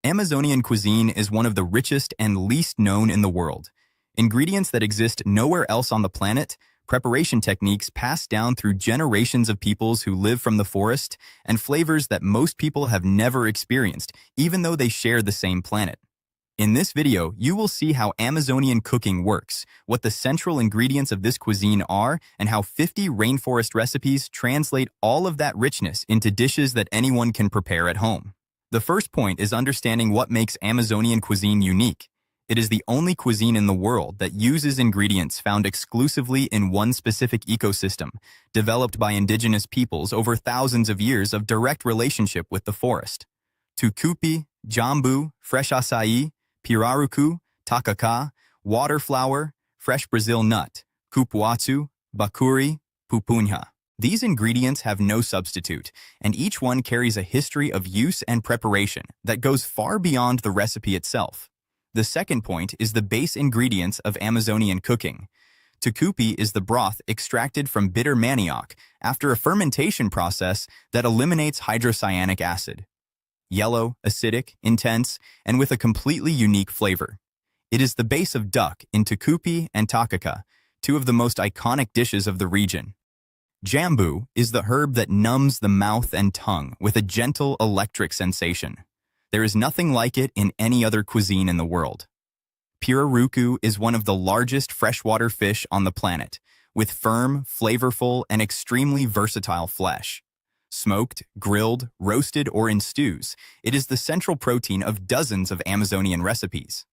Amazonian cuisine is one of the richest and least known in the world. Ingredients that exist nowhere else on the planet, preparation techniques passed down through generations of peoples who live from the forest, and flavors that most people have never experienced, even though they share the same planet. In this video, you will see how Amazonian cooking works, what the central ingredients of this cuisine are, and how 50 rainforest recipes translate all of that richness into dishes that anyone can prepare at home. The first point is understanding what makes Amazonian cuisine unique. It is the only cuisine in the world that uses ingredients found exclusively in one specific ecosystem, developed by indigenous peoples over thousands of years of direct relationship with the forest. Tucupi, jambu, fresh acai, pirarucu, tacacá, water flower, fresh Brazil nut, cupuaçu, bacuri, pupunha. These ingredients have no substitute, and each one carries a history of use and preparation that goes far beyond the recipe itself. The second point is the base ingredients of Amazonian cooking. Tucupi is the broth extracted from bitter manioc after a fermentation process that eliminates hydrocyanic acid. Yellow, acidic, intense, and with a completely unique flavor. It is the base of duck in tucupi and tacacá, two of the most iconic dishes of the region. Jambu is the herb that numbs the mouth and tongue with a gentle electric sensation. There is nothing like it in any other cuisine in the world. Pirarucu is one of the largest freshwater fish on the planet, with firm, flavorful, and extremely versatile flesh. Smoked, grilled, roasted, or in stews, it is the central protein of dozens of Amazonian recipes.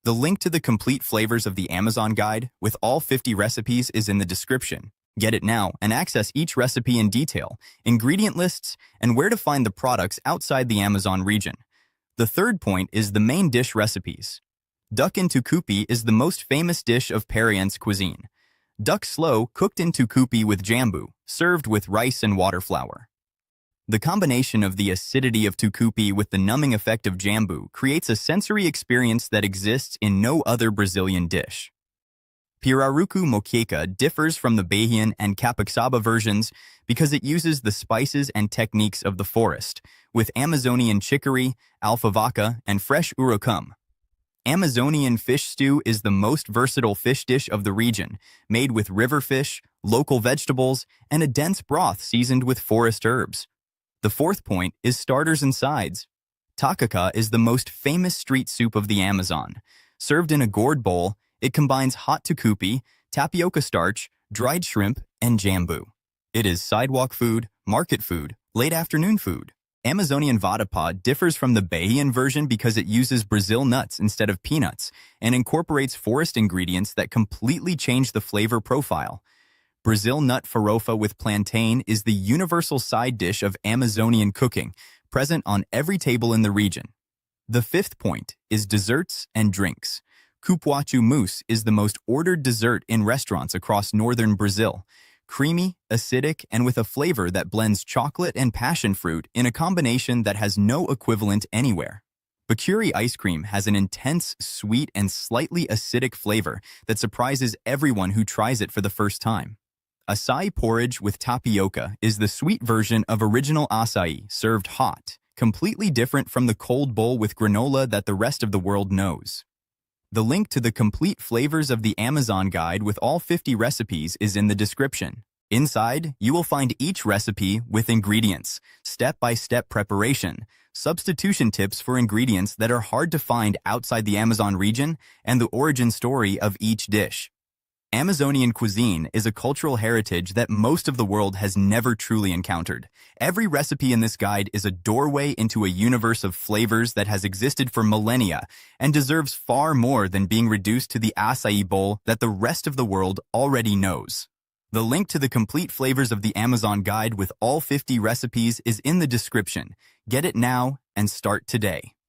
The link to the complete flavors of the Amazon guide with all 50 recipes is in the description. Get it now and access each recipe in detail, ingredient lists, and where to find the products outside the Amazon region. The third point is the main dish recipes. Duck in tucupi is the most famous dish of Paraense cuisine. Duck slow cooked in tucupi with jambu, served with rice and water flour. The combination of the acidity of tucupi with the numbing effect of jambu creates a sensory experience that exists in no other Brazilian dish. Pirarucu moqueca differs from the Bahian and Capixaba versions because it uses the spices and techniques of the forest, with Amazonian chicory, alfavaca, and fresh urucum. Amazonian fish stew is the most versatile fish dish of the region, made with river fish, local vegetables, and a dense broth seasoned with forest herbs. The fourth point is starters and sides. Tacacá is the most famous street soup of the Amazon. Served in a gourd bowl, it combines hot tucupi, tapioca starch, dried shrimp, and jambu. It is sidewalk food, market food, late afternoon food. Amazonian vatapá differs from the Bahian version because it uses Brazil nuts instead of peanuts and incorporates forest ingredients that completely change the flavor profile. Brazil nut farofa with plantain is the universal side dish of Amazonian cooking, present on every table in the region. The fifth point is desserts and drinks. Cupuaçu mousse is the most ordered dessert in restaurants across northern Brazil. Creamy, acidic, and with a flavor that blends chocolate and passion fruit in a combination that has no equivalent anywhere. Bacuri ice cream has an intense, sweet, and slightly acidic flavor that surprises everyone who tries it for the first time. Acai porridge with tapioca is the sweet version of original acai served hot, completely different from the cold bowl with granola that the rest of the world knows. The link to the complete flavors of the Amazon guide with all 50 recipes is in the description. Inside, you will find each recipe with ingredients, step-by-step preparation, substitution tips for ingredients that are hard to find outside the Amazon region, and the origin story of each dish. Amazonian cuisine is a cultural heritage that most of the world has never truly encountered. Every recipe in this guide is a doorway into a universe of flavors that has existed for millennia and deserves far more than being reduced to the acai bowl that the rest of the world already knows. The link to the complete flavors of the Amazon guide with all 50 recipes is in the description. Get it now and start today.